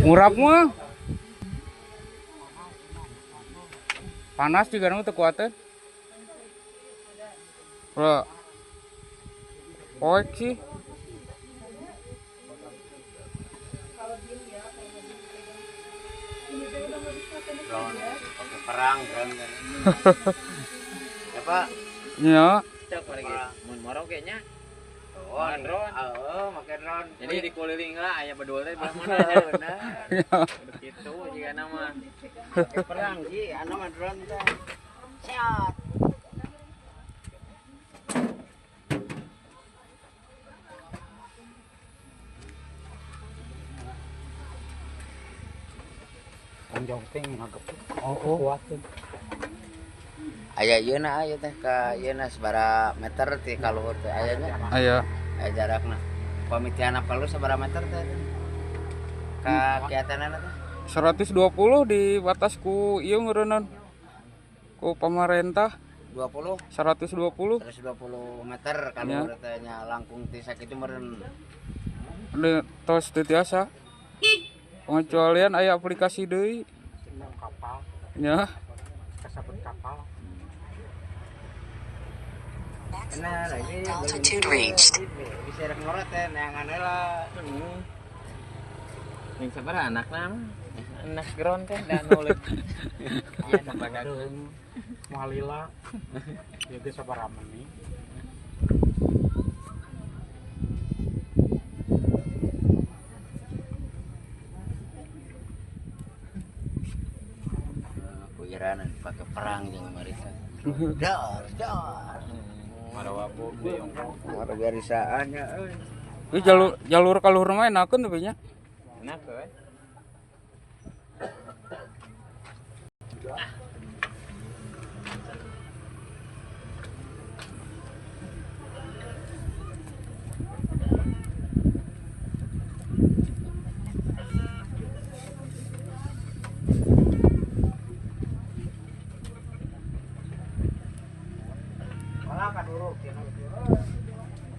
Ngurap mah panas juga nu teu kuat teh. Bro. Poek sih. Pakai perang kan. Ya Pak. Ya. Cek lagi. Mun moro kayaknya. Oh, drone. Pakai drone. Jadi dikeliling lah aya bedol teh belah mana ya bener. Begitu jiga nama. Pakai perang sih anu mah drone teh. Siap. Jongting ngagep. Kuat tuh. Aya ieu na aya teh ka ieu na sabaraha meter ti ka luhur teh aya nya. Aya. Aya jarakna. Pamitian apa lu sabaraha meter teh? Ka kiatanana teh? 120 di batas ku ieu ngeureunnan. Ku pamarentah 20 120 meter ka luhur teh nya langkung ti sakitu meureun. Tos teu tiasa. Pengecualian aya aplikasi deui. Kapal, Ya. kasabut kapal. Nah, ini Altitude reached. bisa rek ngorot teh neangan heula. Yang sabaraha anakna? Anak ground teh da nulis. Iya nambaga Malila. Ya ge sabaraha menit. Iranan pakai perang jeung Amerika. Dar. Marawapo beuyong. Maragarisaannya euy. Ieu jalur ka luhur mah enakeun teh nya. Enak euy.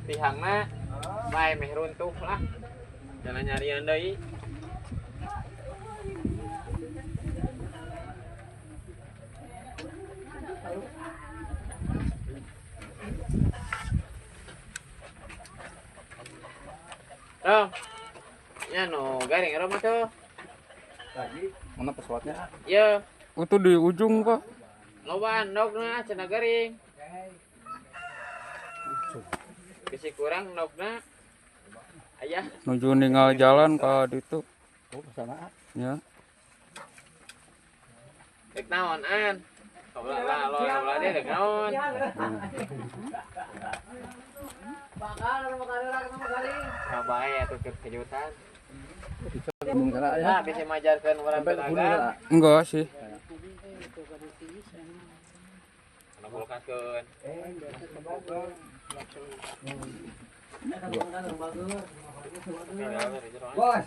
Tihangna bae meh runtuh lah. Jangan nyarian deui. Rom. Ya no garing rom atuh. Mana pesawatnya? Ya, Itu di ujung, Pak. loban dogna cenah garing. Bisi kurang dogna. Ayah, Nuju ninggal jalan ka ditu. Oh, sana. Ya. dek naon an. Kaulah dia dek naon. Kabae atuh kejutan. Gunung sana ya. Nah, bisa majarkeun urang tenaga. Enggak sih. Anu kulkaskeun. Bos.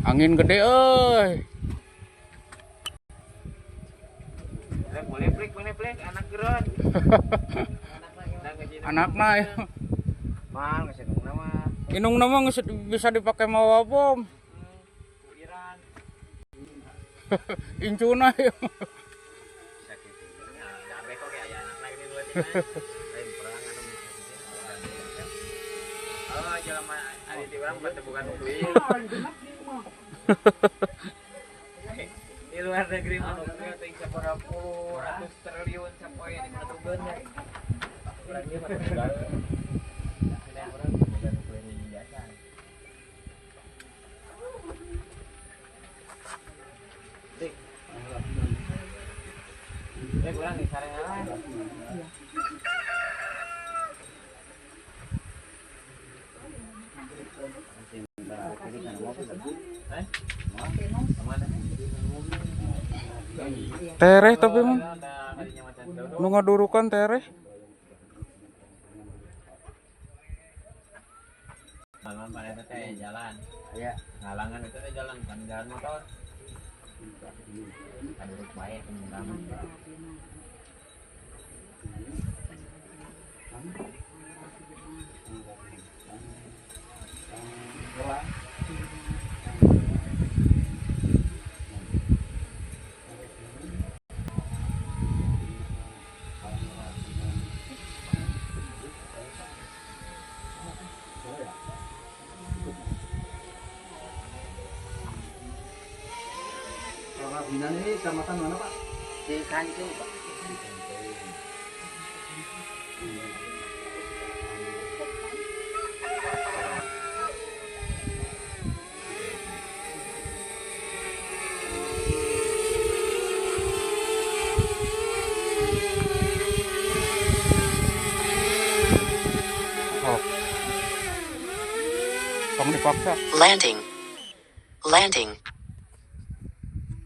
Angin gede euy. Boleh plek anak geron. Anakna ya. Mal geus indung nama. Inung nama geus bisa dipakai mawa bom. Iran. Incuna ya. Sakitu. Dabe kok aya anak ini dua tina. Lain perang anu bisa. Oh, jelema ari di urang batu bukan duit. Di luar negeri mah nuklir teh sabaraha puluh ratus triliun sapoe di matugeun nya. Urang ieu mah negara. Tidak urang boga nuklir hiji jasa. Dik. Urang di sarengan. Tereh tapi mah. Nu ngadurukan tereh. malam pada teh jalan. Iya. Halangan itu teh jalan kan jalan motor. Kan urut bae penyelam. Binan ini kecamatan mana Pak? Di Kancung, Pak. Oh. Tong dipaksa. Landing. Landing.